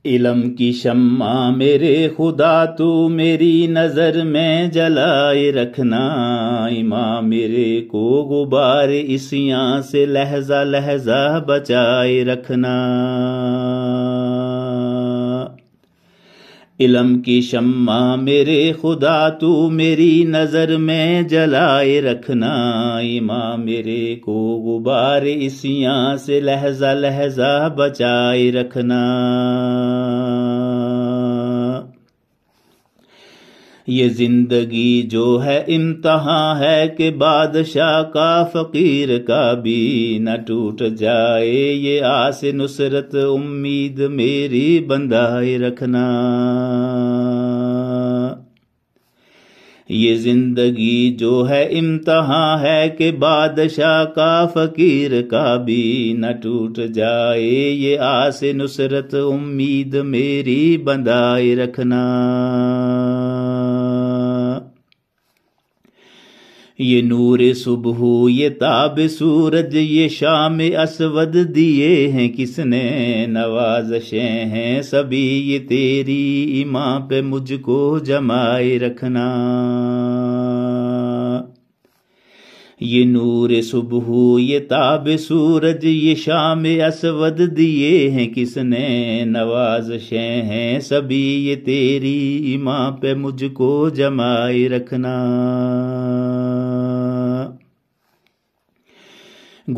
علم کی شمع میرے خدا تو میری نظر میں جلائے رکھنا، امام میرے کو غبار اسیاں سے لہجہ لہجہ بچائے رکھنا۔ علم کی شمع میرے خدا تو میری نظر میں جلائے رکھنا، امام میرے کو غبار اسیاں سے لہجہ لہجہ بچائے رکھنا۔ یہ زندگی جو ہے امتحان ہے کہ بادشاہ کا فقیر کا بھی نہ ٹوٹ جائے، یہ آس نصرت امید میری بندھائے رکھنا۔ یہ زندگی جو ہے امتحان ہے کہ بادشاہ کا فقیر کا بھی نہ ٹوٹ جائے، یہ آس نصرت امید میری بندھائے رکھنا۔ یہ نور صبح یہ تاب سورج یہ شام اسود دیے ہیں کس نے، نوازشیں ہیں سبھی یہ تیری ایمان پہ مجھ کو جمائے رکھنا۔ یہ نور صبح یہ تاب سورج یہ شام اسود دیے ہیں کس نے، نوازشیں ہیں سبھی یہ تیری ایمان پہ مجھ کو جمائے رکھنا۔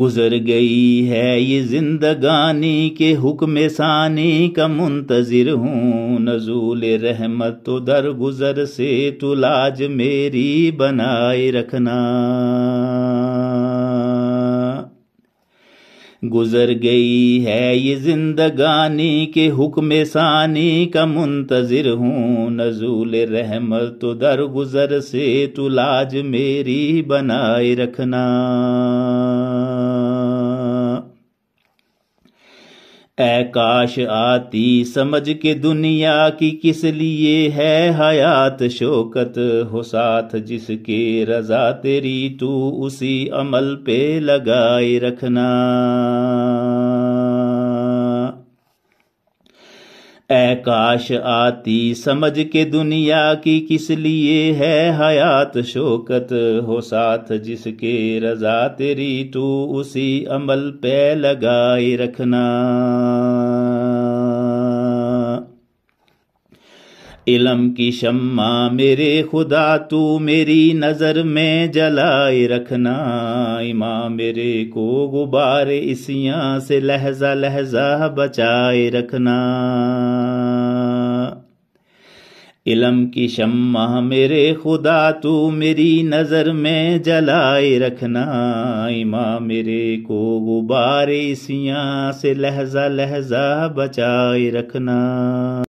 گزر گئی ہے یہ زندگانی کے حکم ثانی کا منتظر ہوں، نزول رحمت تو در گزر سے تو لاج میری بنائے رکھنا۔ گزر گئی ہے یہ زندگانی کے حکم ثانی کا منتظر ہوں، نزول رحمت تو در گزر سے تو لاج میری بنائے رکھنا۔ اے کاش آتی سمجھ کے دنیا کی کس لیے ہے حیات شوکت، ہو ساتھ جس کے رضا تیری تو اسی عمل پہ لگائے رکھنا۔ اے کاش آتی سمجھ کے دنیا کی کس لیے ہے حیات شوکت، ہو ساتھ جس کے رضا تیری تو اسی عمل پہ لگائے رکھنا۔ علم کی شمع میرے خدا تو میری نظر میں جلائے رکھنا، امام میرے کو غبار اسیاں سے لہجہ لہجہ بچائے رکھنا۔ علم کی شمع میرے خدا تو میری نظر میں جلائے رکھنا، امام میرے کو غبار اسیاں سے لہجہ لہجہ بچائے رکھنا۔